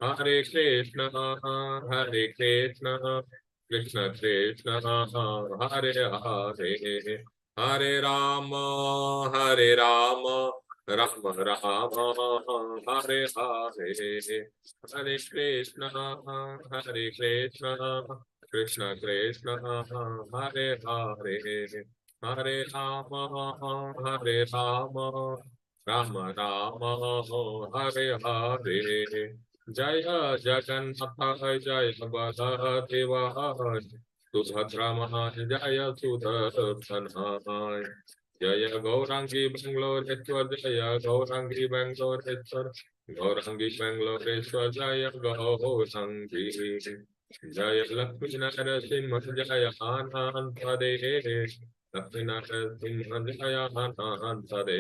Hare Hare Krishna Krishna Krishna Hare Hare Hare Rama Rama Rama Hare Hare Hare Krishna Krishna Krishna Hare Hare Hare Rama Rama Rama Hare Hare Jaya Jagannath Jaya Baladeva Subhadra Jaya Sudarsana Jaya Gaurangi Bangaloreshwar Jaya Gaurangi Bangaloreshwar Gaurangi Bangaloreshwar Jaya Gaurangi Jaya Lakshmi Narasimha Jaya Anantade Lakshmi Narasimha Jaya Anantade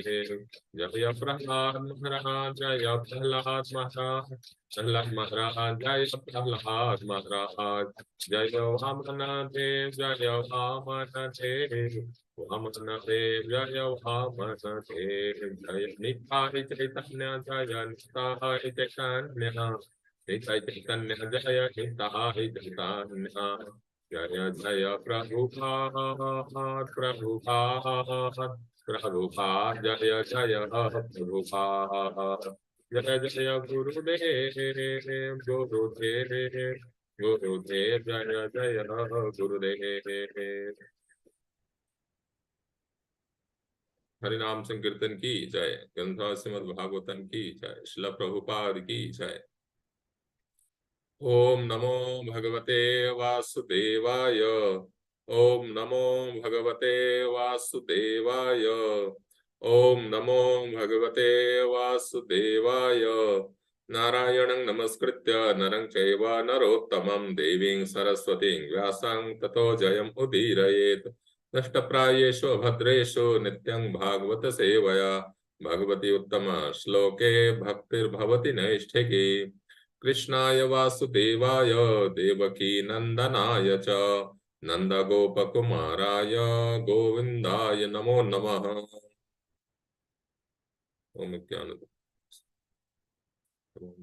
Jaya Prahlad Maharaj Jaya Prahlad Maharaj Prahlad Maharaj Jaya Prahlad Maharaj Jaya Vamana Dev Jaya Vamana Dev Vamana Dev Jaya Vamana Dev Jaya Nitai Chaitanya Jaya Nitai Chaitanya Nitai Chaitanya Jaya Nitai Chaitanya Jaya Jaya Prabhupada Prabhupada Prabhupada Jaya Jaya Prabhupada Jaya Jaya Gurudev Gurudev Gurudev Jaya Jaya Gurudev हरिनाम संकीर्तन की जय ग्रंथ श्रीमद् भागवतम की जय श्रील प्रभुपाद की जय ओम नमो भगवते वासुदेवाय ओम नमो भगवते वासुदेवाय ओम नमो भगवते वासुदेवाय नारायणं नमस्कृत्य नरं चैव नरोत्तमं देवीं सरस्वतीं व्यासं ततो जयम् उदीरयेत् नष्टप्रायेषु भद्रेषु नित्यं भागवत सेवया भगवती उत्तम श्लोके भक्तिर्भवति नैष्ठिकी कृष्णाय वासुदेवाय देवकी नंदनाय च नंदगोपकुमाराय गोविंदाय नमो नमः। ओम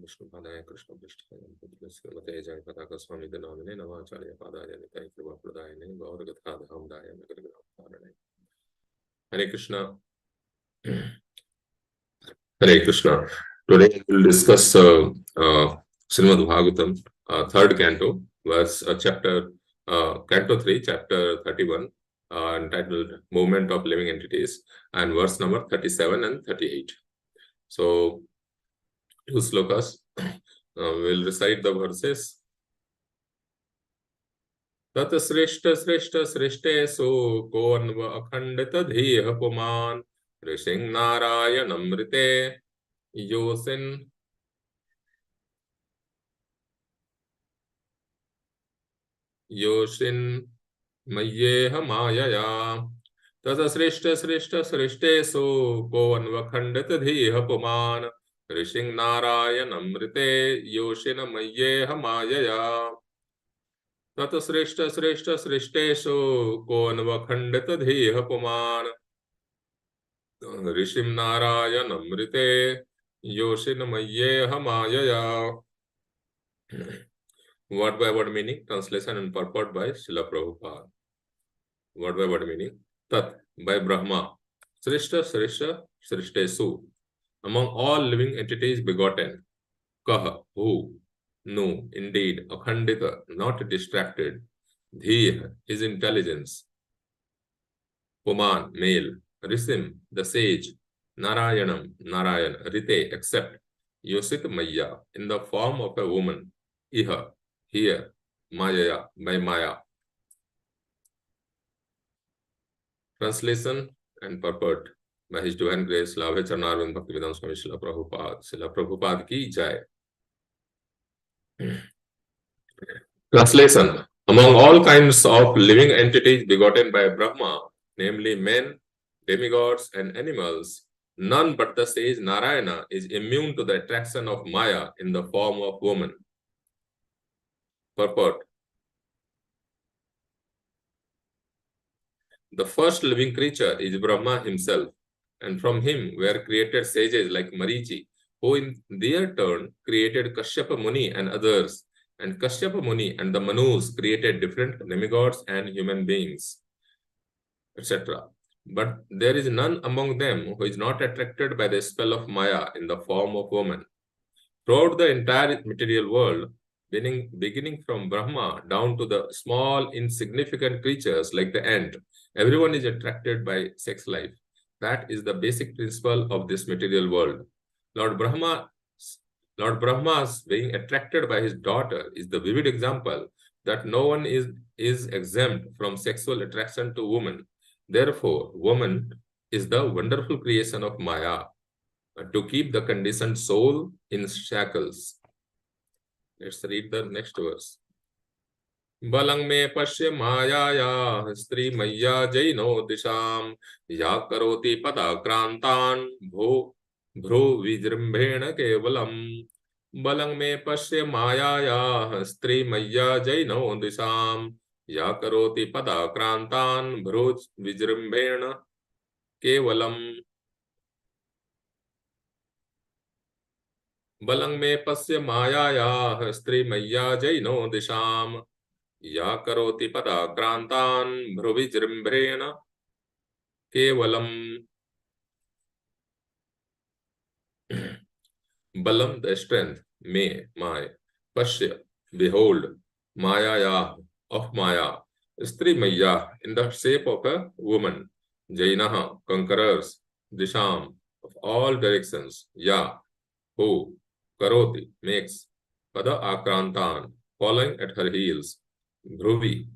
विष्णुपादाय कृष्ण पृष्ठाय जय पताका स्वामी नामिने नवाचार्य पादाय निताय कृपा प्रदायने गौरगथा धामदाय नगरग्राम हरे कृष्णा हरे Krishna. Today we will discuss Srimad Bhagavatam, third canto, verse canto 3, chapter 31, entitled Movement of Living Entities, and verse number 37 and 38. So, two slokas. We'll recite the verses. तत् श्रेष्ठ श्रेष्ठ श्रेष्ठेषु कोऽन्व अखण्डित धीः पुमान् ऋषिं नारायणमृते योऽसिन् मय्येह मायया तत् श्रेष्ठ श्रेष्ठ श्रेष्ठेषु कोऽन्वखण्डित धीः पुमान् ऋषिं नारायणमृते योषिन् मय्येह मायया तत् श्रेष्ठ श्रेष्ठ श्रेष्ठेषु कोऽन्वखण्डित धीः पुमान् ऋषिं नारायणमृते योषिन् मय्येह मायया। Word by word meaning, translation and purport by Srila Prabhupada. Word by word meaning. Tat by Brahma. Srishta Srishta Srishtesu. Among all living entities begotten. Kah, who. No, indeed. Akhandita, not distracted. Dhih, his intelligence. Puman, male. Risim, the sage. Narayanam, Narayan. Rite, except. Yosit Maya, in the form of a woman. Iha, here, Maya, by Maya. Translation and purport by His Divine Grace, Lavhe Charnarvind Bhaktivedanta Swami Srila Prabhupada. Srila Prabhupada ki jai. Translation. Among all kinds of living entities begotten by Brahma, namely men, demigods, and animals, none but the sage Narayana is immune to the attraction of Maya in the form of woman. Purport. The first living creature is Brahma himself, and from him were created sages like Marichi, who in their turn created Kashyapa Muni and others. And Kashyapa Muni and the Manus created different demigods and human beings, etc. But there is none among them who is not attracted by the spell of Maya in the form of woman. Throughout the entire material world, beginning from Brahma down to the small, insignificant creatures like the ant, everyone is attracted by sex life. That is the basic principle of this material world. Lord Brahma, Lord Brahma's being attracted by his daughter is the vivid example that no one is exempt from sexual attraction to woman. Therefore, woman is the wonderful creation of Maya to keep the conditioned soul in shackles. Let's read the next verse. Balang me pasya mayaya stri maya jaino disham ya karoti pada krantan bhru vijrimbhena kevalam. Balang me pasya mayaya stri maya jaino disham ya karoti pada krantan bhru vijrimbhena kevalam. Balang me pasya mayaya stri maya jaino disham या करोति पदाक्रांतान् भ्रुविजृंभेण केवलम्. Balam, the strength, my, Pashya, behold, Mayaya, of Maya, Stri Maya, in the shape of a woman, Jainaha, conquerors, Disham, of all directions, Ya, who, Karoti, makes, Pada Akrantan, following at her heels, Dhruvi,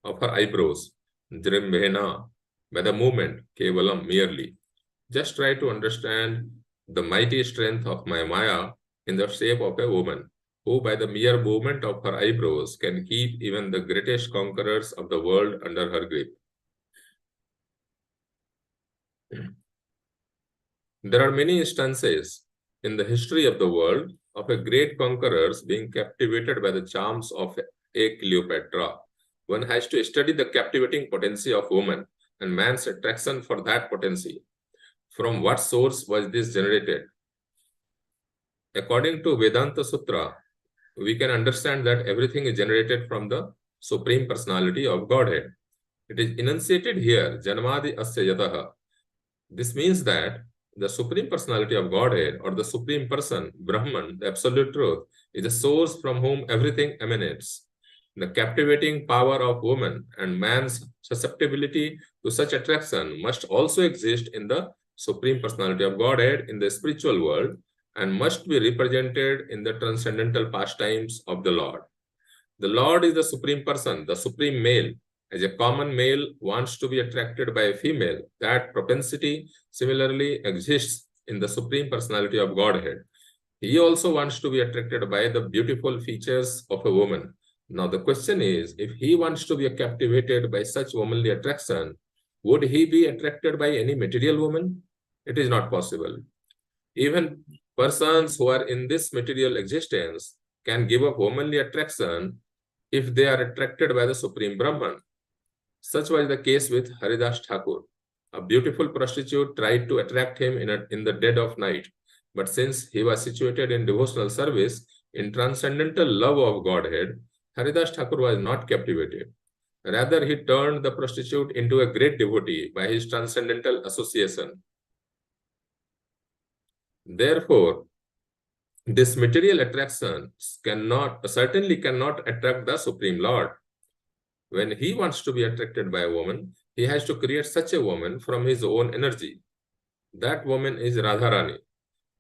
of her eyebrows, Jrimbhena, by the movement, Kevalam, merely. Just try to understand the mighty strength of my Maya in the shape of a woman, who by the mere movement of her eyebrows can keep even the greatest conquerors of the world under her grip. There are many instances in the history of the world of a great conquerors being captivated by the charms of a Cleopatra. One has to study the captivating potency of woman and man's attraction for that potency. From what source was this generated? According to Vedanta Sutra, we can understand that everything is generated from the Supreme Personality of Godhead. It is enunciated here, Janmadi Asya Yataha. This means that the Supreme Personality of Godhead, or the Supreme Person, Brahman, the Absolute Truth, is the source from whom everything emanates. The captivating power of woman and man's susceptibility to such attraction must also exist in the Supreme Personality of Godhead in the spiritual world and must be represented in the transcendental pastimes of the Lord. The Lord is the Supreme Person, the Supreme Male. As a common male wants to be attracted by a female, that propensity similarly exists in the Supreme Personality of Godhead. He also wants to be attracted by the beautiful features of a woman. Now the question is, if he wants to be captivated by such womanly attraction, would he be attracted by any material woman? It is not possible. Even persons who are in this material existence can give up womanly attraction if they are attracted by the Supreme Brahman. Such was the case with Haridas Thakur. A beautiful prostitute tried to attract him in the dead of night, but since he was situated in devotional service, in transcendental love of Godhead, Haridas Thakur was not captivated. Rather, he turned the prostitute into a great devotee by his transcendental association. Therefore, this material attraction certainly cannot attract the Supreme Lord. When he wants to be attracted by a woman, he has to create such a woman from his own energy. That woman is Radharani.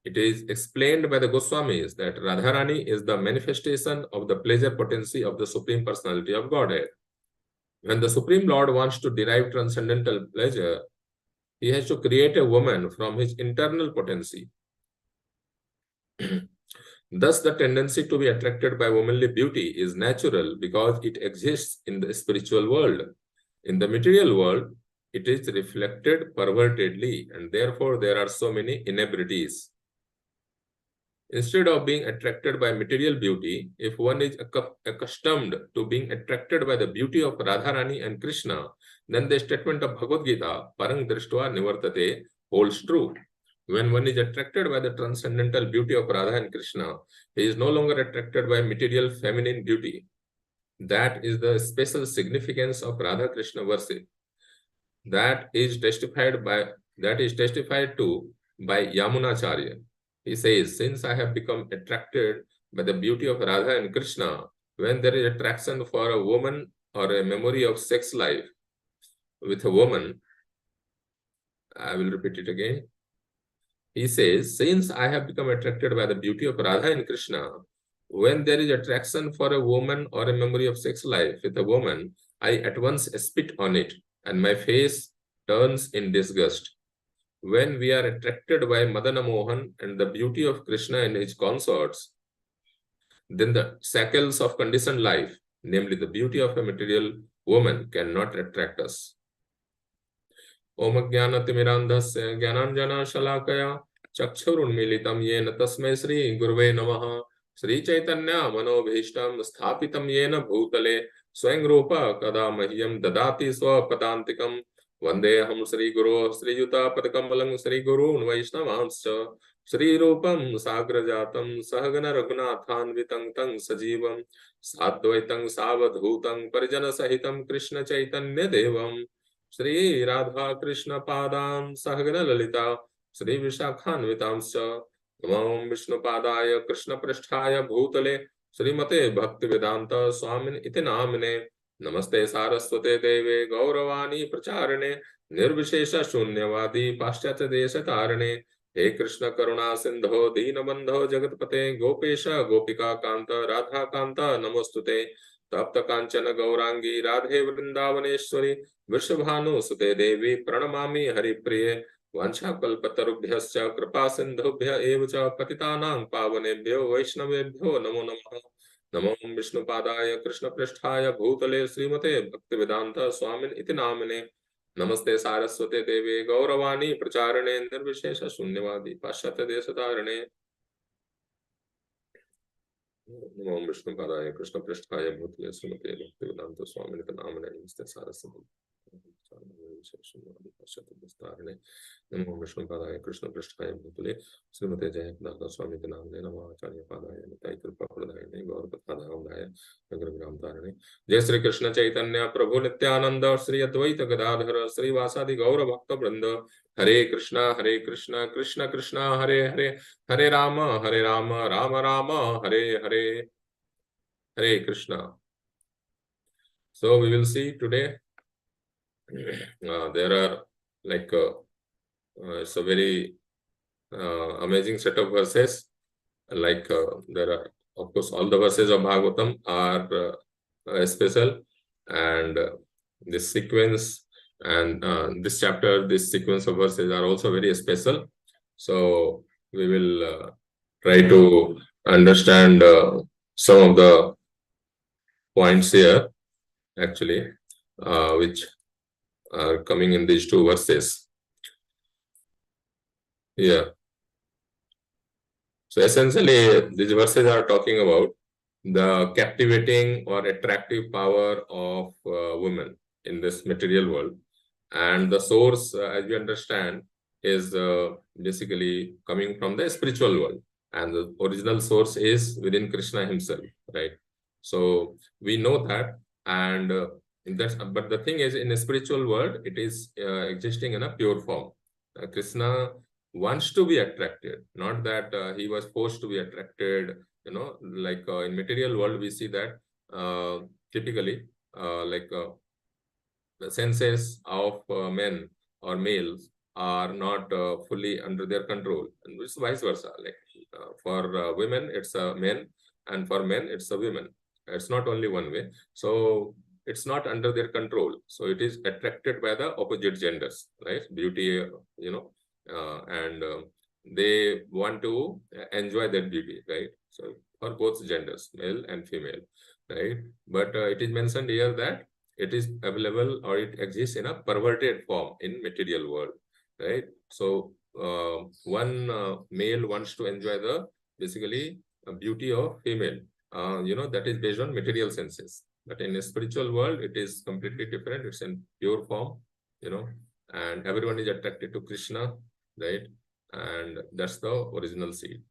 It is explained by the Goswamis that Radharani is the manifestation of the pleasure potency of the Supreme Personality of Godhead. When the Supreme Lord wants to derive transcendental pleasure, he has to create a woman from his internal potency. Thus, the tendency to be attracted by womanly beauty is natural because it exists in the spiritual world. In the material world, it is reflected pervertedly, and therefore there are so many inebrities. Instead of being attracted by material beauty, if one is accustomed to being attracted by the beauty of Radharani and Krishna, then the statement of Bhagavad Gita, Parang Drishtva Nivartate, holds true. When one is attracted by the transcendental beauty of Radha and Krishna, he is no longer attracted by material feminine beauty. That is the special significance of Radha Krishna worship. That is testified to by Yamunacharya. He says, since I have become attracted by the beauty of Radha and Krishna, when there is attraction for a woman or a memory of sex life with a woman, I will repeat it again. He says, since I have become attracted by the beauty of Radha and Krishna, when there is attraction for a woman or a memory of sex life with a woman, I at once spit on it, and my face turns in disgust. When we are attracted by Madana Mohan and the beauty of Krishna and his consorts, then the shackles of conditioned life, namely the beauty of a material woman, cannot attract us. ओम ज्ञानतिमिरान्धस्य ज्ञानाञ्जनशलाकया चक्षुरुन्मीलितं येन तस्मै श्रीगुरवे नमः। श्रीचैतन्यमनोभीष्टं स्थापितं येन भूतले स्वयं रूप कदा मह्यं ददाति स्वपदान्तिकं। वन्देऽहं श्रीगुरो श्रीयुतापदकमलं श्रीगुरून् वैष्णवांश्च श्रीरूपं साग्रजातं सहगण रघुनाथान्वितं तं सजीवं साद्वैतं सावधूतं परिजनसहितं कृष्ण चैतन्य देवं श्री राधा कृष्ण पादान् सहगण ललिता श्री विशाखान्वितांश्च नमो विष्णुपादाय कृष्ण पृष्ठाय भूतले श्रीमते भक्ति वेदांत स्वामिन इति नामिने। नमस्ते सारस्वते देवे गौरवाणी प्रचारिणे निर्विशेष शून्यवादी पाश्चात्य देश तारिणे। हे कृष्ण करुणा सिंधो दीनबंधो जगतपते गोपेश गोपिका कांत राधा कांत नमोस्तुते। तप्त कांचन गौरांगी राधे वृंदावनेश्वरी वृषभानुसुते देवी प्रणमामि हरिप्रिये। वाञ्छाकल्पतरुभ्यश्च कृपा सिन्धुभ्य एव च पतितानां पावनेभ्यो वैष्णवेभ्यो नमो नमः। नमो विष्णुपादाय कृष्णपृष्ठाय भूतले श्रीमते भक्तिवेदांत स्वामिन इति नामिने। नमस्ते सारस्वते देवे गौरवाणी प्रचारिणे निर्विशेष शून्यवादी पाश्चात्य देशतारिणे। नमो विष्णुपादाय कृष्णपृष्ठाय भूतले श्रीमते भक्तिवेदांत स्वामिन इति नामिने। नमस्ते सारस्वते नमो विष्णुपादाय कृष्ण पृष्ठाय भूतले श्रीमते जयप्रदाता स्वामी के नाम नमो आचार्य पादाय निताय कृपा प्रदायिने गौरपदाय नगरग्राम तारिणे। जय श्री कृष्ण चैतन्य प्रभु नित्यानंद श्री अद्वैत गदाधर श्रीवासादि गौर भक्त वृंद। हरे कृष्णा कृष्ण कृष्ण हरे हरे हरे राम राम राम हरे हरे। हरे Krishna. So we will see today there are like it's a very amazing set of verses. Like there are, of course, all the verses of Bhagavatam are special, and this sequence and this chapter, this sequence of verses are also very special. So we will try to understand some of the points here, actually, which are coming in these two verses. Yeah. So essentially, these verses are talking about the captivating or attractive power of women in this material world. And the source, as you understand, is basically coming from the spiritual world. And the original source is within Krishna himself, right? So we know that. And but the thing is, in the spiritual world, it is existing in a pure form. Krishna wants to be attracted, not that he was forced to be attracted. You know, like in material world, we see that typically the senses of men or males are not fully under their control, and it's vice versa. Like for women, it's a men, and for men, it's a women. It's not only one way. So it's not under their control. So it is attracted by the opposite genders, right? Beauty, and they want to enjoy that beauty, right? So for both genders, male and female, right? But it is mentioned here that it is available or it exists in a perverted form in material world, right? So one male wants to enjoy the basically beauty of female, that is based on material senses. But in a spiritual world, it is completely different. It's in pure form, and everyone is attracted to Krishna, right? and that's the original seed.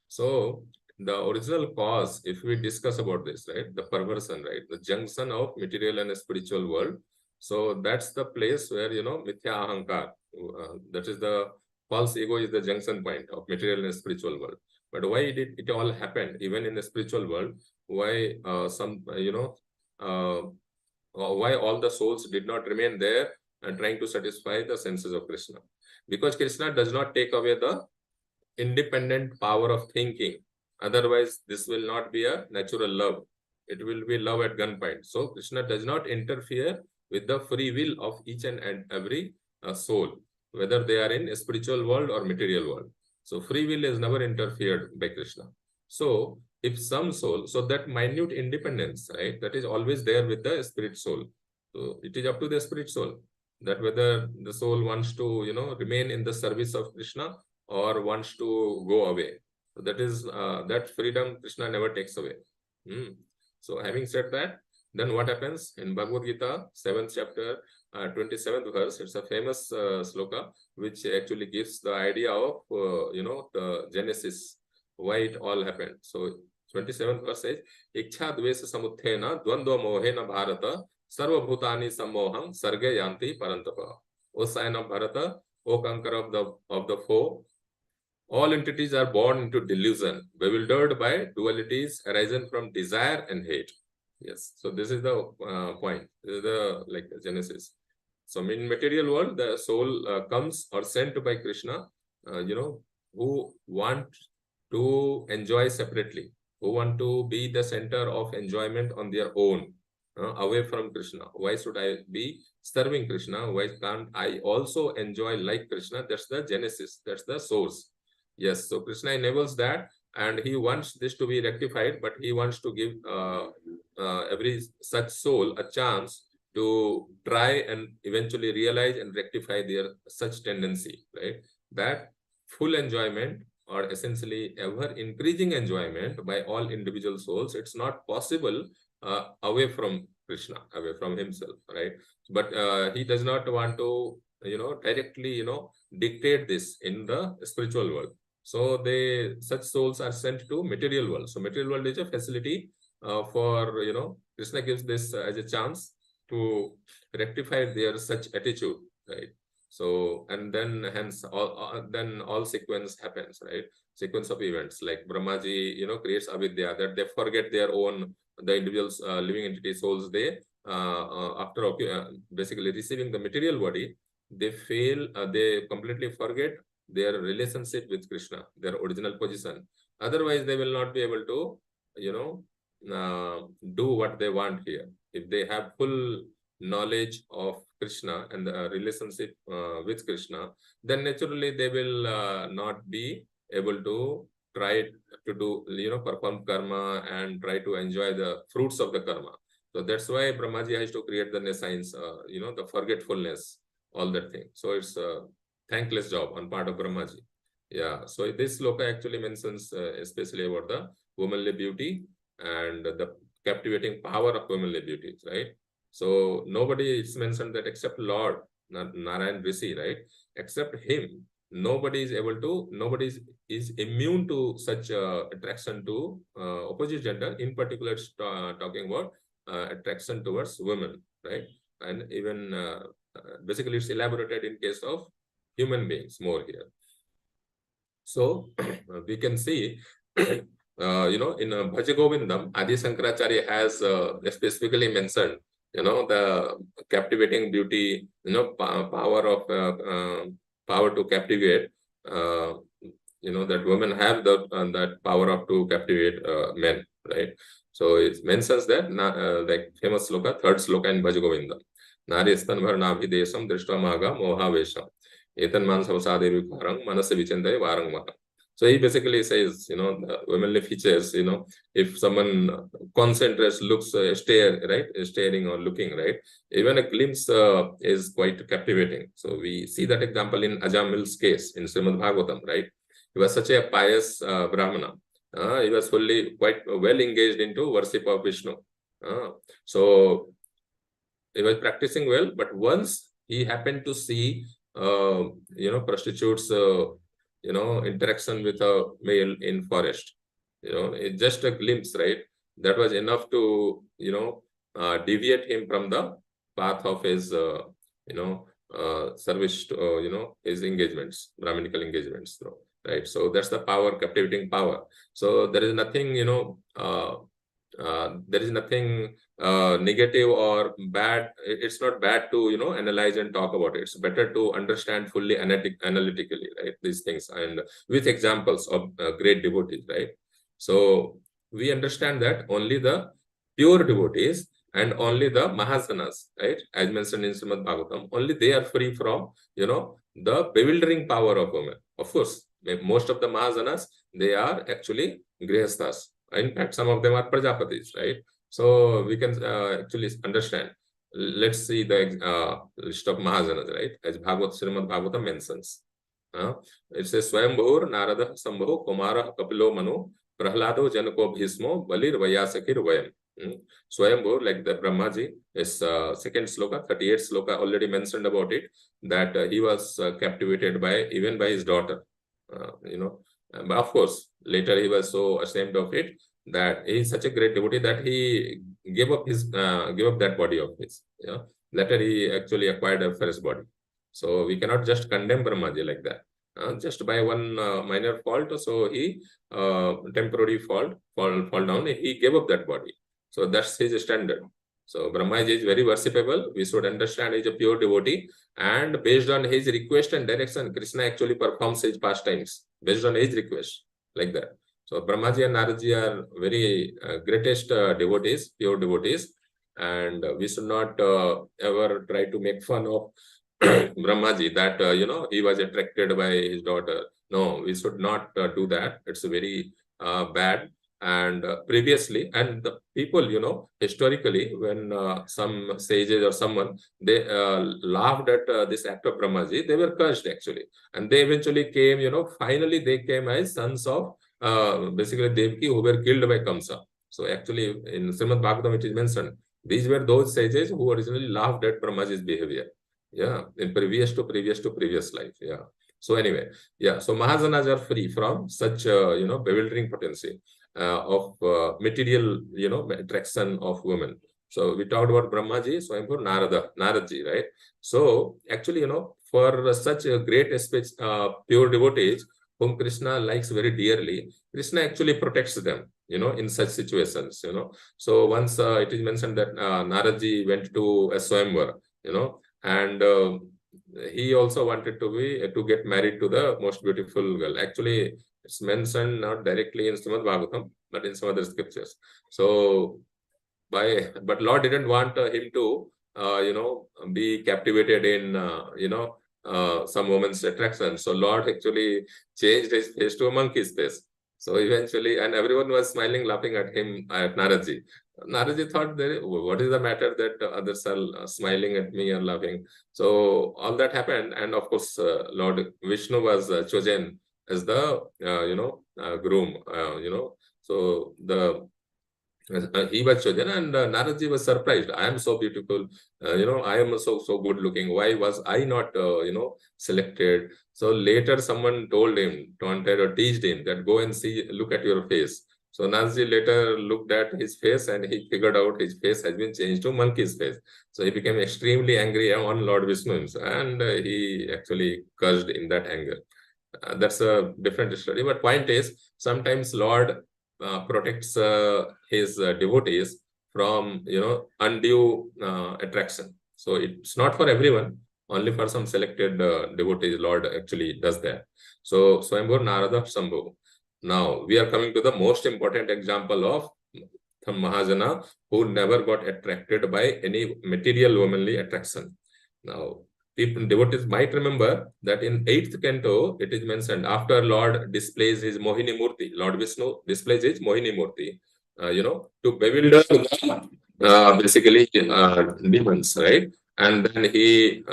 So the original cause, if we discuss about this, right, the perversion, right, the junction of material and spiritual world. So that's the place where, mithya ahankar, that is the false ego, is the junction point of material and spiritual world. But why did it all happen even in the spiritual world? Why why all the souls did not remain there and trying to satisfy the senses of Krishna? Because Krishna does not take away the independent power of thinking. Otherwise, this will not be a natural love. It will be love at gunpoint. So Krishna does not interfere with the free will of each and every soul, whether they are in a spiritual world or material world. So free will is never interfered by Krishna. So if some soul, so that minute independence, right, that is always there with the spirit soul. So it is up to the spirit soul that whether the soul wants to, remain in the service of Krishna or wants to go away. So that is that freedom Krishna never takes away. So having said that, then what happens in Bhagavad Gita, 7th chapter, 27th verse? It's a famous sloka which actually gives the idea of the genesis, why it all happened. So 27th verse says, Iksha dvesa samuthena dvandva mohena bharata sarva bhutani sammoham sarge yanti parantapa. O sign of Bharata, O conqueror of the foe, all entities are born into delusion, bewildered by dualities arising from desire and hate. Yes, so this is the point. This is the genesis. So in material world, the soul comes or sent by Krishna, who want to enjoy separately, who want to be the center of enjoyment on their own, away from Krishna. Why should I be serving Krishna? Why can't I also enjoy like Krishna? That's the genesis. That's the source. Yes, so Krishna enables that, and he wants this to be rectified, but he wants to give every such soul a chance to try and eventually realize and rectify their such tendency, right? That full enjoyment, or essentially ever increasing enjoyment by all individual souls, it's not possible away from Krishna, away from himself, right? But he does not want to, directly, dictate this in the spiritual world. So such souls are sent to material world. So material world is a facility for, Krishna gives this as a chance to rectify their such attitude, right? So, and then hence all sequence happens, right? Sequence of events like Brahmaji, creates avidya, that they forget their own, the individuals, living entity souls, they after basically receiving the material body, they fail, they completely forget their relationship with Krishna, their original position. Otherwise, they will not be able to, do what they want here. If they have full knowledge of Krishna and the relationship with Krishna, then naturally they will not be able to try to do, perform karma and try to enjoy the fruits of the karma. So that's why Brahmaji has to create the nescience, the forgetfulness, all that thing. So it's a thankless job on part of Brahmaji. Yeah, so this sloka actually mentions especially about the womanly beauty and the captivating power of womanly beauty, right? So nobody is mentioned that except Lord Narayan Rishi, right? Except him, nobody is immune to such attraction to opposite gender. In particular, talking about attraction towards women, right? And even basically it's elaborated in case of human beings more here. So we can see, in Bhaja Govindam, Adi Shankaracharya has specifically mentioned, the captivating beauty, power of power to captivate, that women have that power of to captivate men, right? So it mentions that, like famous sloka, third sloka in Bhaja Govindam. Nari stan bharnabhi desam drishta maga moha vesham. Etan man savasade vikarang manasa vichandaya varang maha. So he basically says, the womanly features, if someone concentrates, looks, staring or looking, right? Even a glimpse is quite captivating. So we see that example in Ajamil's case in Srimad Bhagavatam, right? He was such a pious Brahmana. He was quite well engaged into worship of Vishnu. So he was practicing well, but once he happened to see, prostitutes interaction with a male in forest. It's just a glimpse, right? That was enough to, deviate him from the path of his, service to, his engagements, Brahminical engagements, right? So that's the power, captivating power. So there is nothing, there is nothing negative or bad. It's not bad to analyze and talk about it. It's better to understand fully analytically, right, these things, and with examples of great devotees, right? So we understand that only the pure devotees and only the Mahasanas, right, as mentioned in Srimad Bhagavatam, only they are free from the bewildering power of women. Of course, most of the Mahasanas, they are actually Grihasthas. In fact, some of them are Prajapatis, right? So we can actually understand. Let's see the list of Mahasanas, right? As Srimad Bhagavatam mentions. It says Swayambhur, Narada, Sambho, Kumara, Kapilo, Manu, Prahlado, Janako, Bhismo, Balir, Vayasakir, Vayam. Swayambhur, like the Brahmaji, is second sloka, 38th sloka, already mentioned about it, that he was captivated even by his daughter. But of course, later he was so ashamed of it that he is such a great devotee that he gave up that body of his. Later he actually acquired a first body. So we cannot just condemn Brahmaji like that. Just by one minor fault, so he temporary fall down. He gave up that body. So that's his standard. So Brahmaji is very worshipable. We should understand he's a pure devotee, and based on his request and direction, Krishna actually performs his pastimes based on his request, like that. So Brahmaji and Naradji are very greatest devotees, pure devotees, and we should not ever try to make fun of Brahmaji that he was attracted by his daughter. No, we should not do that. It's very bad. And previously, and the people, historically, when some sages or someone, they laughed at this act of Brahmaji, they were cursed actually. And they eventually came, finally they came as sons of basically Devaki, who were killed by Kamsa. So actually in Srimad Bhagavatam it is mentioned, these were those sages who originally laughed at Brahmaji's behavior. Yeah, in previous life. Yeah. So anyway, yeah. So Mahasanas are free from such bewildering potency of material attraction of women. So we talked about Brahmaji, Swayambhur, Naradji, right? So actually, for such a great pure devotees whom Krishna likes very dearly, Krishna actually protects them, in such situations, So once it is mentioned that Naradji went to a Swayamvar, and he also wanted to get married to the most beautiful girl. Actually, it's mentioned not directly in Srimad Bhagavatam, but in some other scriptures. So, but Lord didn't want him to, be captivated in, some woman's attraction. So Lord actually changed his face to a monkey's face. So eventually, and everyone was smiling, laughing at him, at Naradji. Naradji thought, what is the matter that others are smiling at me or laughing? So all that happened, and of course, Lord Vishnu was chosen as the groom. So he was chosen, and Naradji was surprised. I am so beautiful, I am so good looking. Why was I not selected? So later someone told him, taunted or teased him that go and look at your face. So Naradji later looked at his face and he figured out his face has been changed to monkey's face. So he became extremely angry on Lord Vishnu, and he actually cursed in that anger. That's a different story. But point is, sometimes Lord protects his devotees from undue attraction. So it's not for everyone, only for some selected devotees. Lord actually does that. So Swayambhur, Narada, Sambhu. Now we are coming to the most important example of Mahajana who never got attracted by any material womanly attraction. Now, devotees might remember that in 8th canto, it is mentioned after Lord displays his Mohini Murti, Lord Vishnu displays his Mohini Murti, to bewilder basically demons, right? And then he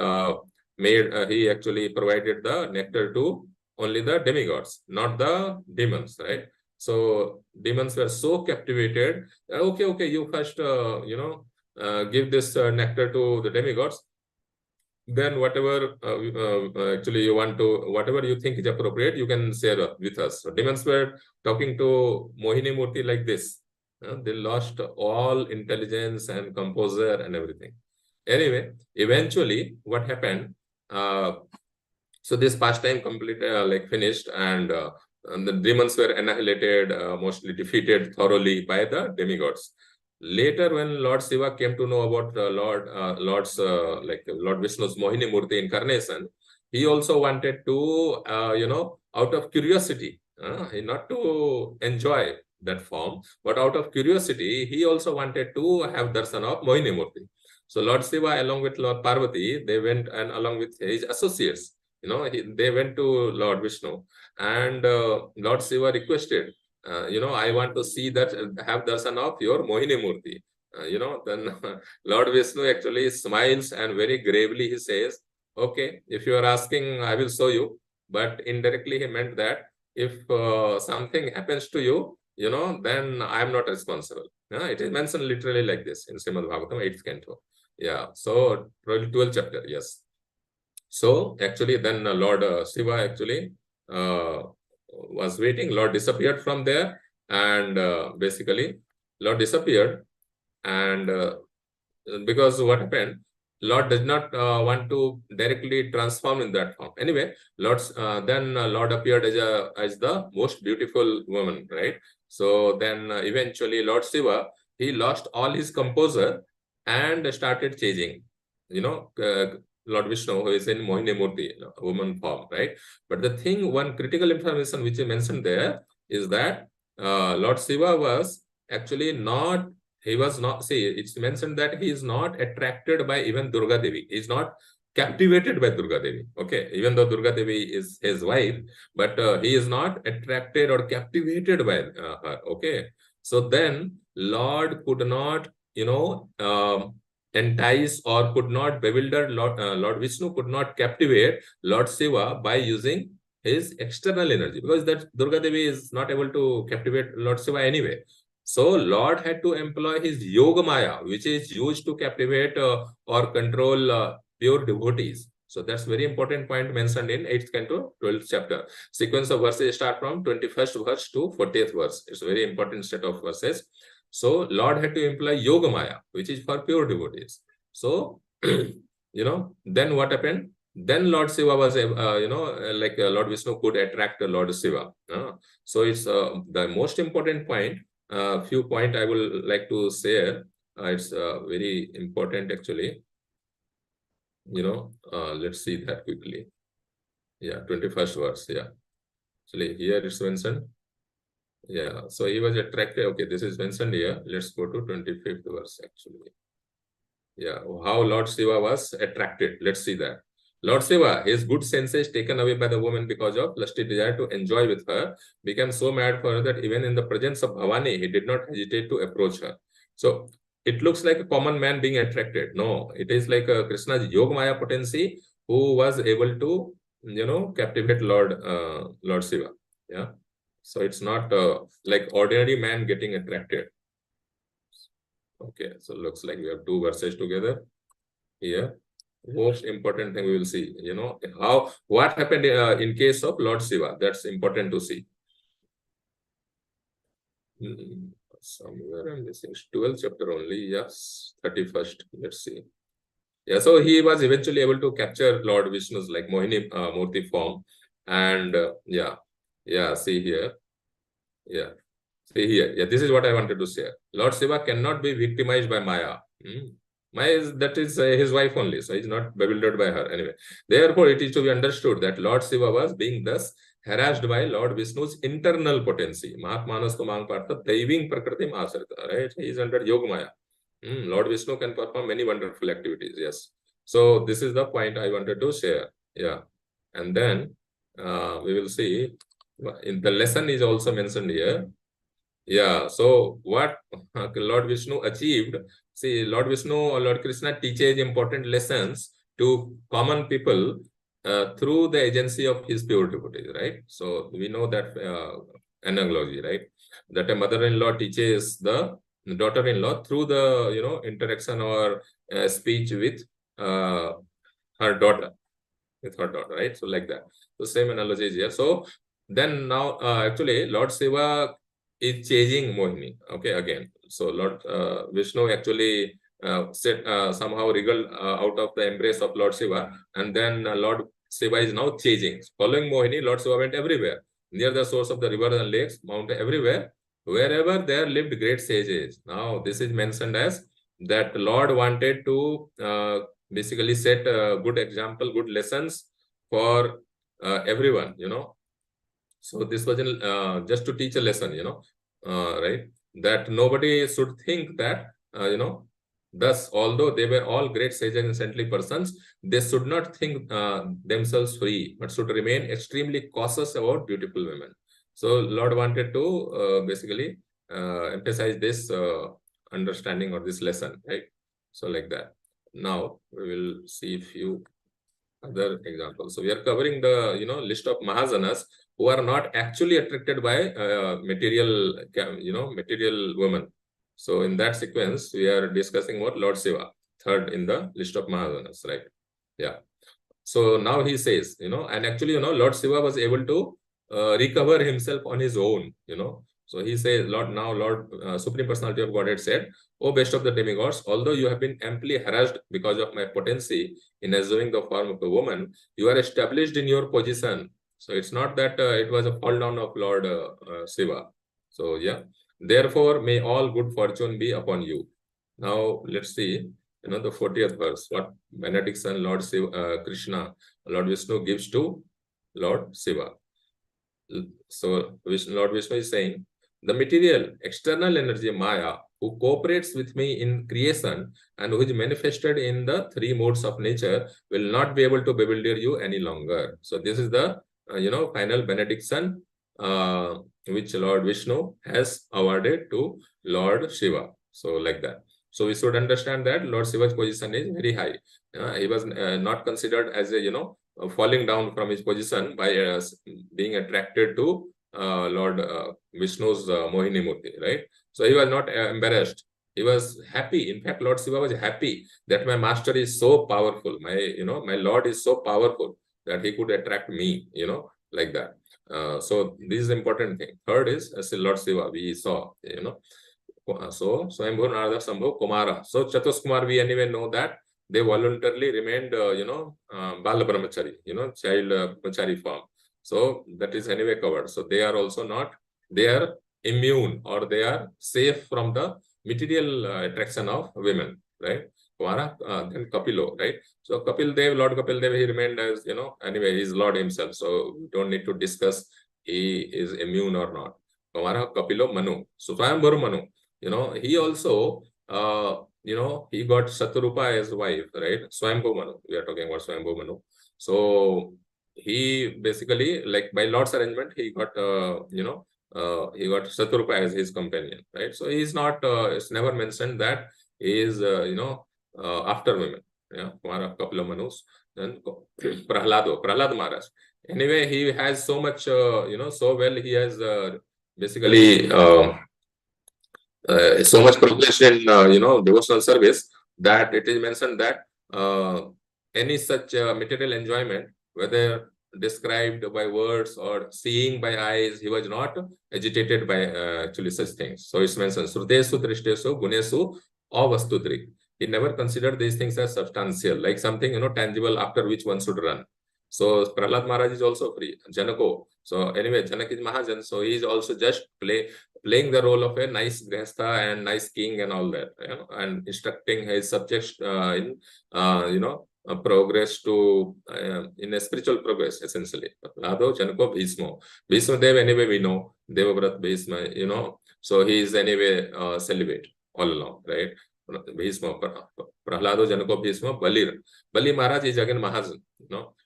he actually provided the nectar to only the demigods, not the demons, right? So demons were so captivated. Okay, you first, give this nectar to the demigods. then whatever actually you want to, whatever you think is appropriate, you can share with us. So demons were talking to Mohini Murthy like this. They lost all intelligence and composure and everything. Anyway, eventually, what happened? So this pastime completed, like finished, and the demons were annihilated, mostly defeated thoroughly by the demigods. Later, when Lord Shiva came to know about Lord Vishnu's Mohini Murti incarnation, he also wanted to, out of curiosity, not to enjoy that form, but out of curiosity, he also wanted to have darshan of Mohini Murti. So Lord Shiva, along with Lord Parvati, they went, and along with his associates, they went to Lord Vishnu, and Lord Shiva requested, I want to see that, have darshan of your Mohini Murti. Then Lord Vishnu actually smiles, and very gravely he says, okay, if you are asking, I will show you. But indirectly he meant that if something happens to you, then I am not responsible. It is mentioned literally like this in Srimad Bhagavatam, 8th canto. Yeah, so 12th chapter, yes. So actually, then Lord Shiva actually was waiting. Lord disappeared from there, and basically, Lord disappeared, and because what happened, Lord does not want to directly transform in that form. Anyway, then Lord appeared as the most beautiful woman, right? So then eventually, Lord Shiva, he lost all his composure and started changing. Lord Vishnu, who is in Mohini Murti, woman form, right? But the thing, one critical information which is mentioned there is that Lord Shiva was actually not, he was not, see, it's mentioned that he is not attracted by even Durga Devi. He is not captivated by Durga Devi. Okay, even though Durga Devi is his wife, but he is not attracted or captivated by her. Okay, so then Lord could not, entice or could not bewilder Lord Vishnu could not captivate Lord Shiva by using his external energy, because that Durga Devi is not able to captivate Lord Shiva anyway. So Lord had to employ his Yoga Maya, which is used to captivate or control pure devotees. So that's very important point mentioned in 8th canto, 12th chapter. Sequence of verses start from 21st verse to 40th verse. It's a very important set of verses. So Lord had to employ Yoga Maya, which is for pure devotees. So, then what happened? Then Lord Shiva was, Lord Vishnu could attract Lord Shiva. So it's the most important point. Few point I will like to share. It's very important actually. Let's see that quickly. Yeah, 21st verse. Yeah, actually here it's mentioned. Yeah, so he was attracted. Okay, this is mentioned here. Let's go to 25th verse actually. Yeah, how Lord Shiva was attracted. Let's see that. Lord Shiva, his good senses taken away by the woman because of lusty desire to enjoy with her, became so mad for her that even in the presence of Bhavani, he did not hesitate to approach her. So it looks like a common man being attracted. No, it is like Krishna's Yoga Maya potency who was able to, captivate Lord Shiva. Yeah. So it's not like ordinary man getting attracted. Okay, so looks like we have two verses together here. Most important thing we will see, what happened in case of Lord Shiva. That's important to see. Somewhere I'm missing 12th chapter only. Yes, 31st. Let's see. Yeah, so he was eventually able to capture Lord Vishnu's like Mohini Murti form, and see here. Yeah. See here. Yeah, this is what I wanted to say. Lord Shiva cannot be victimized by Maya. Maya is his wife only, so he's not bewildered by her anyway. Therefore, it is to be understood that Lord Shiva was being thus harassed by Lord Vishnu's internal potency. Mahatmanas Kumang Partha Daiving Prakritim Asarita. Right? He is under Yoga Maya. Lord Vishnu can perform many wonderful activities. Yes. So this is the point I wanted to share. Yeah. And then we will see in the lesson is also mentioned here. Yeah, so what Lord Vishnu achieved, see, Lord Vishnu or Lord Krishna teaches important lessons to common people through the agency of his pure devotees, right? So we know that analogy, right? That a mother-in-law teaches the daughter-in-law through the, interaction or speech with her daughter, with her daughter, right? So like that. So same analogy is here. So then now actually Lord Shiva is chasing Mohini. Okay, again. So Lord Vishnu actually somehow wriggled out of the embrace of Lord Shiva, and then Lord Shiva is now chasing. Following Mohini, Lord Shiva went everywhere, near the source of the river and lakes, mountain, everywhere, wherever there lived great sages. Now this is mentioned as that Lord wanted to basically set a good example, good lessons for everyone, So this was just to teach a lesson, right? That nobody should think that, thus, although they were all great sages and saintly persons, they should not think themselves free, but should remain extremely cautious about beautiful women. So Lord wanted to basically emphasize this understanding or this lesson, right? So like that. Now we will see a few other examples. So we are covering the list of Mahajanas who are not actually attracted by material women. So in that sequence, we are discussing what Lord Shiva, third in the list of Mahajanas, right? Yeah. So now he says, and actually, Lord Shiva was able to recover himself on his own, So he says, Lord Supreme Personality of Godhead said, "O best of the demigods, although you have been amply harassed because of my potency in assuming the form of a woman, you are established in your position." So it's not that it was a fall down of Lord Shiva. So yeah, therefore may all good fortune be upon you. Now let's see, the 40th verse, what benediction Lord Shiva, Krishna, Lord Vishnu gives to Lord Shiva. So Lord Vishnu is saying, the material external energy Maya, who cooperates with me in creation and who is manifested in the three modes of nature, will not be able to bewilder you any longer. So this is the final benediction which Lord Vishnu has awarded to Lord Shiva. So like that. So we should understand that Lord Shiva's position is very high. He was not considered as a falling down from his position by being attracted to Lord Vishnu's Mohini Murti, right? So he was not embarrassed. He was happy. In fact, Lord Shiva was happy that my master is so powerful. My Lord is so powerful that he could attract me, like that. So this is important thing. Third is Lord Shiva. We saw, So Swayambhu, Narada, Sambhu, Kumara. So Chatus Kumar, we anyway know that they voluntarily remained, Bala Brahmachari, child Brahmachari form. So that is anyway covered. So they are also not, they are immune or they are safe from the material attraction of women, right? Kumara, then Kapilo, right? So Lord Kapil Dev, he remained as, anyway, he is Lord himself. So we don't need to discuss he is immune or not. Kumara, Kapilo, Manu. So Swayambhu Manu, he also, he got Shatarupa as wife, right? Swayambhu Manu. We are talking about Swayambhu Manu. So he basically, like by Lord's arrangement, he got, he got Shatarupa as his companion, right? So he's not, it's never mentioned that he is, after women. Yeah, Kumara, couple of Manus. Then Prahlad Maharaj. Anyway, he has so much, so well, he has basically so much progress in devotional service that it is mentioned that any such material enjoyment, whether described by words or seeing by eyes, he was not agitated by actually such things. So it's mentioned Srutesu, Drishdesu, Gunesu, Avastudri. He never considered these things as substantial, like something tangible after which one should run. So Prahlad Maharaj is also free. Janako. So anyway, Janak is Mahajan. So he is also just playing the role of a nice grihastha and nice king and all that, and instructing his subjects in, progress to in a spiritual progress essentially. Radha, Janako, Bhismo. Bhisma Dev anyway we know Devavrat Bhisma, so he is anyway celibate all along, right? Bhisma, Prahlado, Janako, Bhisma, Bali Maharaj is again Mahajan,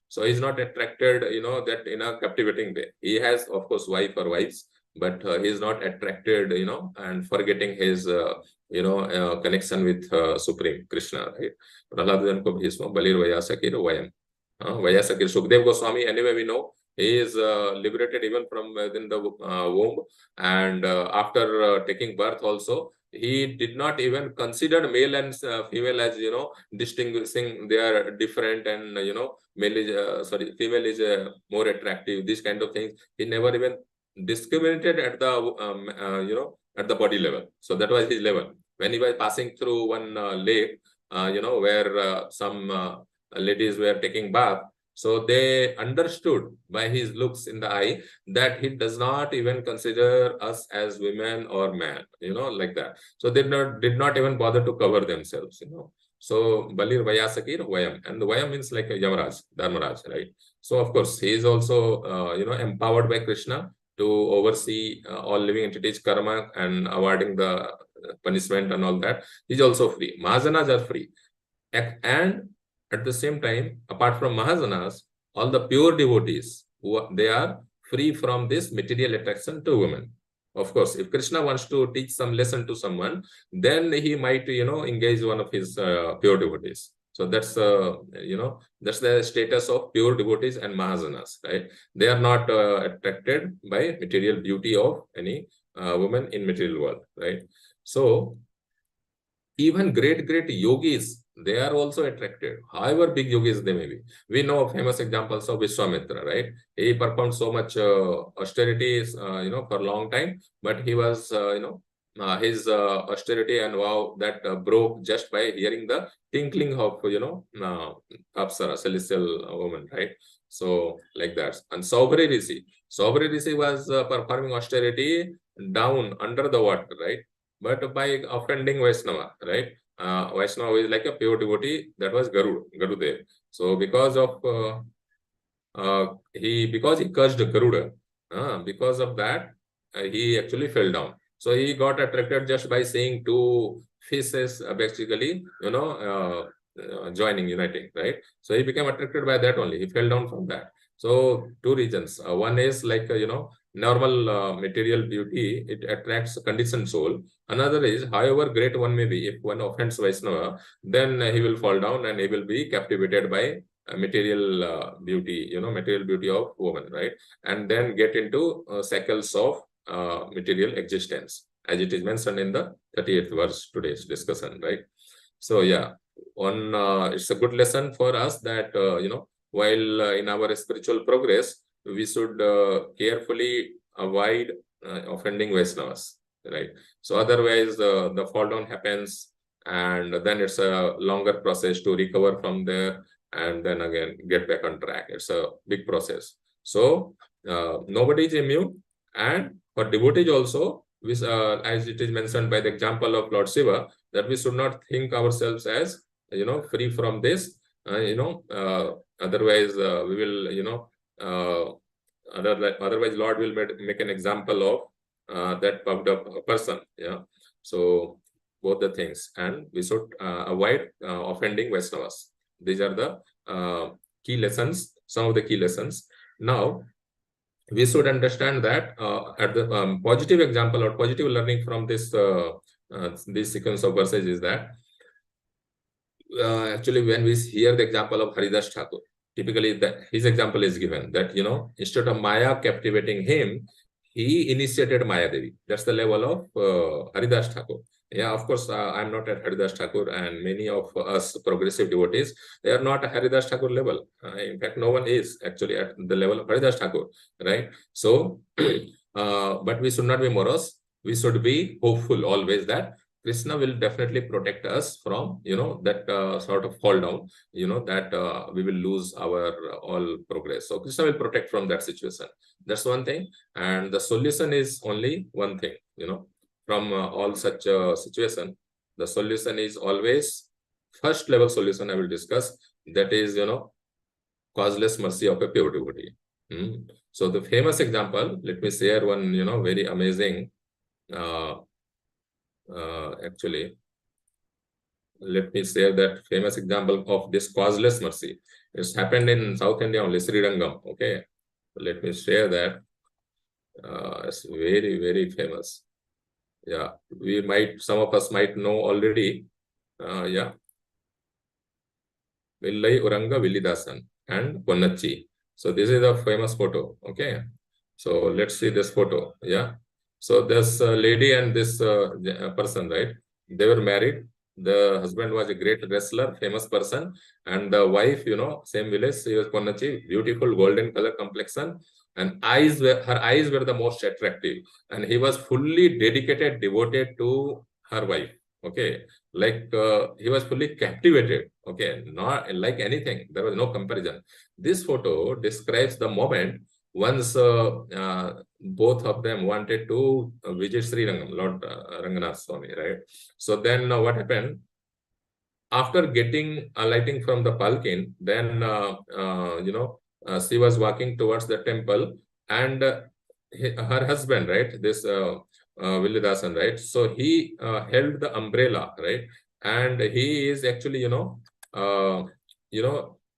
So he's not attracted, that in a captivating way. He has, of course, wife or wives, but he is not attracted, and forgetting his, connection with Supreme Krishna, right? Prahlad ko Bhisma, Balir Vayasakir Vayam. Vayasakir Sukdev Goswami, anyway, we know he is liberated even from within the womb, and after taking birth also, he did not even consider male and female as, distinguishing they are different, and male is female is more attractive, these kind of things. He never even discriminated at the at the body level. So that was his level. When he was passing through one lake, where some ladies were taking bath, so they understood by his looks in the eye that he does not even consider us as women or man, like that. So they did not even bother to cover themselves, So Balir Vayasakir Vayam, and the Vayam means like a Yamaraj, Dharmaraj, right? So of course he is also empowered by Krishna to oversee all living entities karma and awarding the punishment and all that. He's also free. Mahajanas are free. And at the same time, apart from Mahajanas, all the pure devotees, they are free from this material attraction to women. Of course, if Krishna wants to teach some lesson to someone, then he might, engage one of his pure devotees. So that's, that's the status of pure devotees and Mahajanas, right? They are not attracted by material beauty of any woman in material world, right? So even great yogis, they are also attracted, however big yogis they may be. We know famous examples of Vishwamitra, right? He performed so much austerities, for a long time, but he was, his austerity and vow that broke just by hearing the tinkling of, Apsara, celestial woman, right? So like that. And Saubhari Rishi was performing austerity down under the water, right? But by offending Vaishnava, right? Vaishnava is like a pure devotee, that was Garudev. So because of because he cursed Garuda, because of that, he actually fell down. So he got attracted just by seeing two faces, basically, uniting, right? So he became attracted by that only. He fell down from that. So two reasons. One is like, normal material beauty, it attracts a conditioned soul. Another is, however great one may be, if one offends Vaishnava, then he will fall down and he will be captivated by material beauty, material beauty of woman, right? And then get into cycles of material existence, as it is mentioned in the 38th verse today's discussion, right? So yeah, it's a good lesson for us that, while in our spiritual progress, we should carefully avoid offending Vaishnavas, right? So otherwise, the fall down happens, and then it's a longer process to recover from there, and then again get back on track. It's a big process. So nobody is immune, and for devotees also, as it is mentioned by the example of Lord Shiva, that we should not think ourselves as, free from this. Otherwise we will, otherwise Lord will make an example of that puffed up person. Yeah. So both the things, and we should avoid offending Vaishnavas. These are the key lessons, some of the key lessons. Now, we should understand that at the positive example or positive learning from this sequence of verses is that actually when we hear the example of Haridas Thakur, typically his example is given that, instead of Maya captivating him, he initiated Maya Devi. That's the level of Haridas Thakur. Yeah, of course, I'm not at Haridas Thakur, and many of us progressive devotees, they are not at Haridas Thakur level. In fact, no one is actually at the level of Haridas Thakur, right? So, but we should not be morose. We should be hopeful always that Krishna will definitely protect us from, that sort of fall down, that we will lose our all progress. So Krishna will protect from that situation. That's one thing. And the solution is only one thing, from all such situation. The solution is always first level solution I will discuss. That is, causeless mercy of a pure devotee. So the famous example, let me share one, very amazing, actually, let me share that famous example of this causeless mercy. It's happened in South India only, Srirangam. Okay, let me share that. It's very famous. Yeah, some of us might know already. Yeah, Villai Uranga Villidasan and Ponnachi. So this is a famous photo. Okay, so let's see this photo. Yeah. So this lady and this person, right? They were married. The husband was a great wrestler, famous person, and the wife, same village. She was Ponnachi, beautiful golden color complexion, and her eyes were the most attractive, and he was fully dedicated, devoted to her wife. Okay, like he was fully captivated. Okay, not like anything. There was no comparison. This photo describes the moment once both of them wanted to visit Sri Rangam, Lord Ranganath Swami, right? So then what happened? After getting alighting from the palkin, then she was walking towards the temple, and her husband, right, this Villidasan, right, so he held the umbrella, right, and he is actually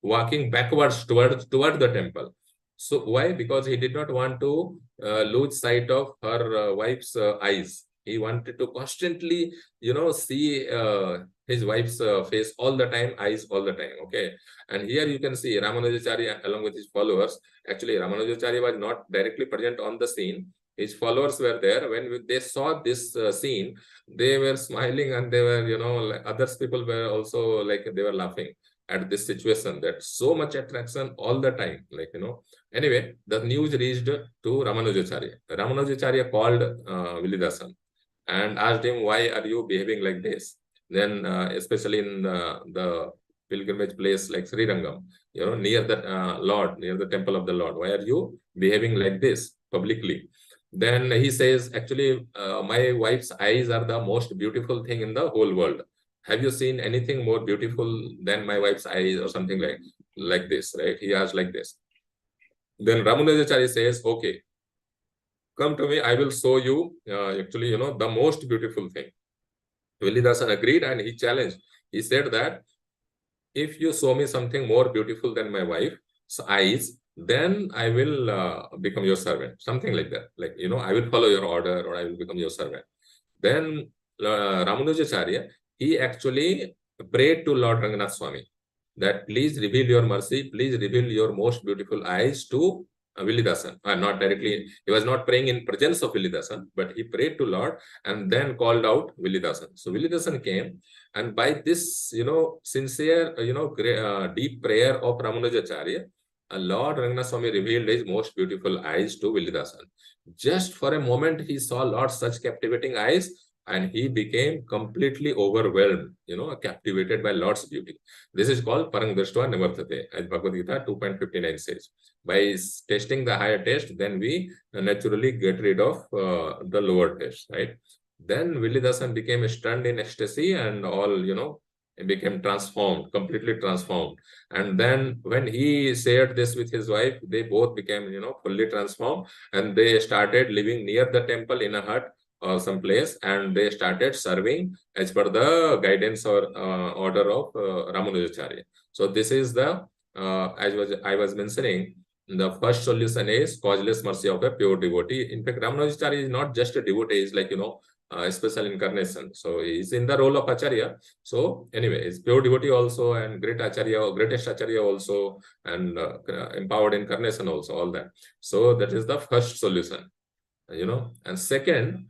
walking backwards towards the temple. So why? Because he did not want to lose sight of her wife's eyes. He wanted to constantly see his wife's face all the time, eyes all the time. Okay. And here you can see Ramanujacharya along with his followers. Actually, Ramanujacharya was not directly present on the scene. His followers were there. When they saw this scene, they were smiling, and they were, like others people were also like they were laughing at this situation, that so much attraction all the time, like, Anyway, the news reached to Ramanujacharya. Ramanujacharya called Villidasan and asked him, why are you behaving like this? Then, especially in the pilgrimage place like Sri Rangam, near the Lord, near the temple of the Lord, why are you behaving like this publicly? Then he says, actually, my wife's eyes are the most beautiful thing in the whole world. Have you seen anything more beautiful than my wife's eyes, or something like this, right? He asked like this. Then Ramanujacharya says, okay, come to me, I will show you, actually, the most beautiful thing. Villidasan agreed, and he challenged. He said that if you show me something more beautiful than my wife's eyes, then I will become your servant. Something like that. Like, I will follow your order, or I will become your servant. Then Ramanujacharya, he actually prayed to Lord Ranganath Swami that please reveal your mercy, please reveal your most beautiful eyes to Villidasan. Not directly, he was not praying in presence of Villidasan, but he prayed to Lord and then called out Villidasan. So Villidasan came, and by this, sincere, deep prayer of Ramanujacharya, Lord Ranganath Swami revealed his most beautiful eyes to Villidasan. Just for a moment, he saw Lord's such captivating eyes, and he became completely overwhelmed, captivated by Lord's beauty. This is called Parang Drishta Nivartate, as Bhagavad Gita 2.59 says. By tasting the higher taste, then we naturally get rid of the lower taste, right? Then Villidasan became stunned in ecstasy, and all, became transformed, completely transformed. And then when he shared this with his wife, they both became, fully transformed, and they started living near the temple in a hut or some place, and they started serving as per the guidance or order of Ramanujacharya. So this is the, as I was mentioning, the first solution is causeless mercy of a pure devotee. In fact, Ramanujacharya is not just a devotee, he's like, special incarnation. So he's in the role of Acharya. So anyway, he's pure devotee also, and great Acharya, greatest Acharya also, and empowered incarnation also, all that. So that is the first solution, And second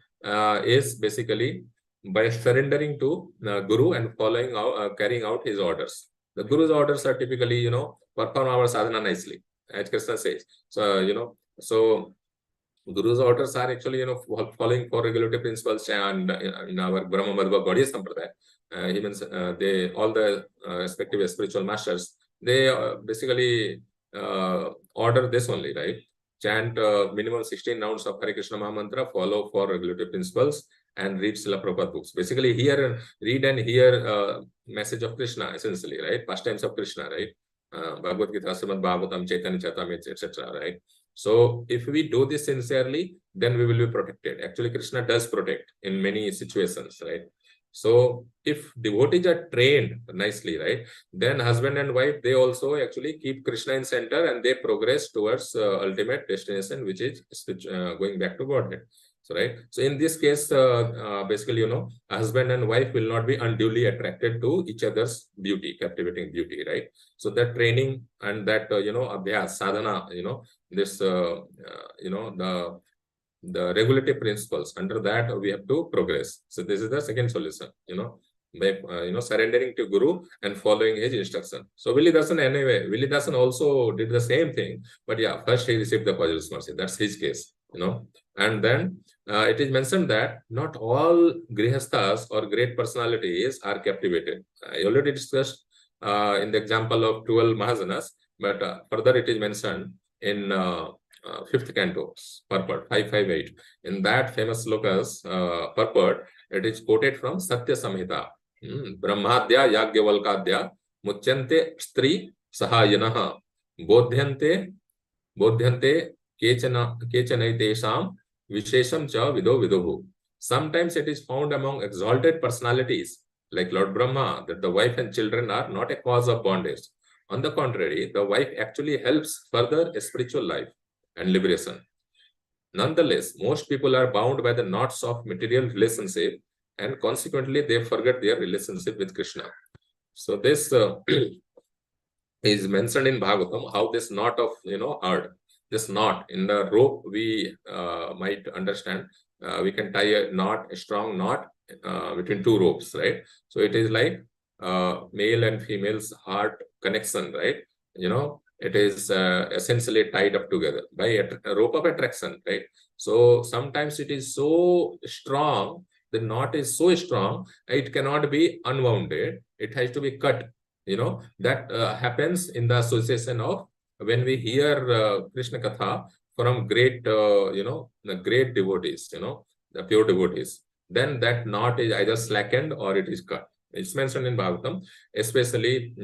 is basically by surrendering to Guru and following out, carrying out his orders. The Guru's orders are typically, perform our sadhana nicely, as Krishna says. So, so Guru's orders are actually, following four regulative principles, and in our Brahma Madhva Gaudiya Sampradaya, even they, all the respective spiritual masters, they basically order this only, right? Chant minimum 16 rounds of Hare Krishna Mahamantra, follow four regulative principles, and read Srila Prabhupada books. Basically, read and hear message of Krishna, essentially, right? Pastimes of Krishna, right? Bhagavad Gita, Srimad Bhagavatam, Chaitanya Charitamrita, etc., right? So if we do this sincerely, then we will be protected. Actually, Krishna does protect in many situations, right? So if devotees are trained nicely, right, then husband and wife, they also actually keep Krishna in center, and they progress towards ultimate destination, which is going back to Godhead. So, right. So in this case, basically, a husband and wife will not be unduly attracted to each other's beauty, captivating beauty, right? So that training and that, abhyas, sadhana, this, the the regulative principles. Under that, we have to progress. So this is the second solution, by surrendering to Guru and following his instruction. So Willie Dasan anyway, Willie Dasan also did the same thing, but yeah, first he received the Causeless Mercy. That's his case, And then it is mentioned that not all Grihasthas or great personalities are captivated. I already discussed in the example of 12 Mahajanas, but further it is mentioned in fifth canto, purport 558. In that famous slokas, purport, it is quoted from Satya Samhita. Brahmadya Yagyavalkadya Muchyante Stri Sahayanaha Bodhyante Kechanaitesham Vishesham Cha Vido Vidohu. Sometimes it is found among exalted personalities like Lord Brahma that the wife and children are not a cause of bondage. On the contrary, the wife actually helps further a spiritual life and liberation. Nonetheless, most people are bound by the knots of material relationship, and consequently they forget their relationship with Krishna. So this is mentioned in Bhagavatam, how this knot of heart, this knot in the rope, we might understand. We can tie a knot, a strong knot between two ropes, right? So it is like male and female's heart connection, right? It is essentially tied up together by a rope of attraction, right? So sometimes it is so strong, the knot is so strong, it cannot be unwounded. It has to be cut. That happens in the association of when we hear Krishna Katha from great, the great devotees, the pure devotees. Then that knot is either slackened or it is cut. It's mentioned in Bhagavatam, especially,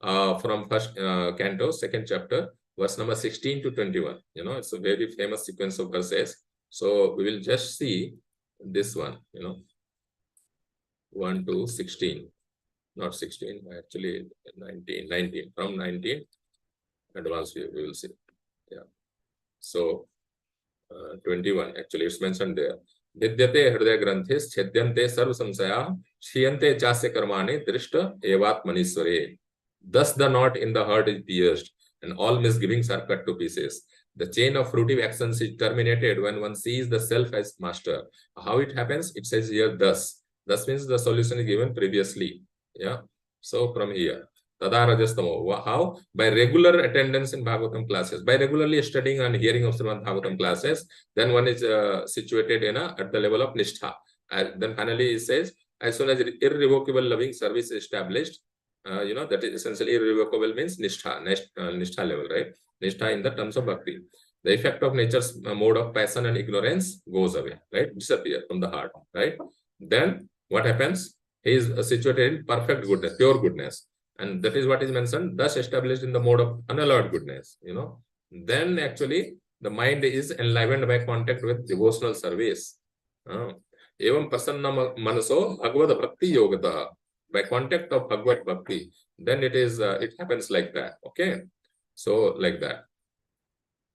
from first canto, second chapter, verse number 16 to 21. It's a very famous sequence of verses. So we will just see this one, 1 to 16. Not 16, actually 19. From 19, advance we will see. Yeah. So 21, actually it's mentioned there. Vidyate hridaya granthis chedyante sarva samsaya shiyante chasya karmane drishta evatmanisware. Thus the knot in the heart is pierced and all misgivings are cut to pieces. The chain of fruitive actions is terminated when one sees the self as master. How it happens? It says here thus. Thus means the solution is given previously. Yeah. So from here, Tada Rajastamo. How? By regular attendance in Bhagavatam classes, by regularly studying and hearing of Srimad Bhagavatam classes, then one is situated at the level of Nishtha. Then finally it says, as soon as irrevocable loving service is established, that is essentially irrevocable means Nishtha, Nishtha level, right? Nishtha in the terms of Bhakti. The effect of nature's mode of passion and ignorance goes away, right? Disappear from the heart, right? Then what happens? He is situated in perfect goodness, pure goodness. And that is what is mentioned, thus established in the mode of unalloyed goodness, Then actually the mind is enlivened by contact with devotional service. Evam prasanna manaso bhagavad bhakti yogata. By contact of Bhagavad Bhakti, then it happens like that. Okay. So like that.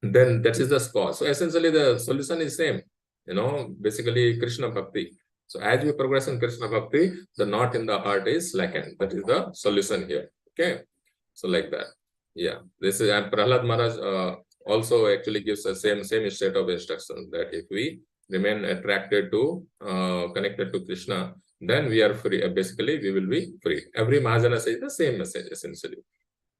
Then that is the cause. So essentially the solution is same, basically Krishna Bhakti. So as we progress in Krishna Bhakti, the knot in the heart is slackened. That is the solution here. Okay. So like that. Yeah. This is, and Prahlad Maharaj also actually gives the same set of instructions that if we remain attracted to, connected to Krishna, then we are free. Basically, we will be free. Every Mahajana says the same message essentially.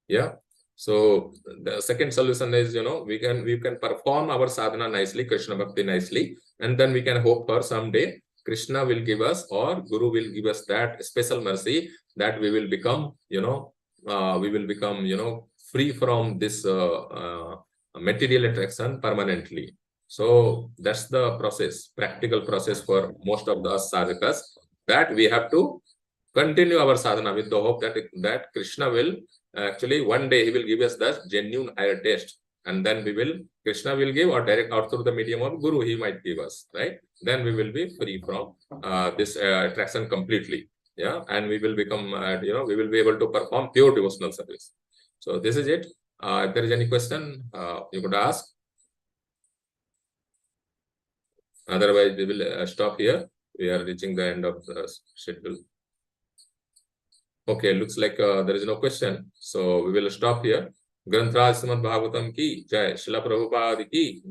Yeah. So the second solution is, we can perform our sadhana nicely, Krishna Bhakti nicely, and then we can hope for someday Krishna will give us, or Guru will give us that special mercy that we will become, free from this material attraction permanently. So that's the process, practical process for most of the sadhakas, that we have to continue our sadhana with the hope that Krishna will actually one day he will give us the genuine higher taste, and then Krishna will give, or direct or through the medium of Guru he might give us, right? Then we will be free from this attraction completely. Yeah, and we will become, we will be able to perform pure devotional service. So this is it. If there is any question, you could ask. Otherwise, we will stop here. We are reaching the end of the schedule. Okay, looks like there is no question. So we will stop here. Granth Raj Srimad Bhagavatam ki jai, Srila Prabhupada ki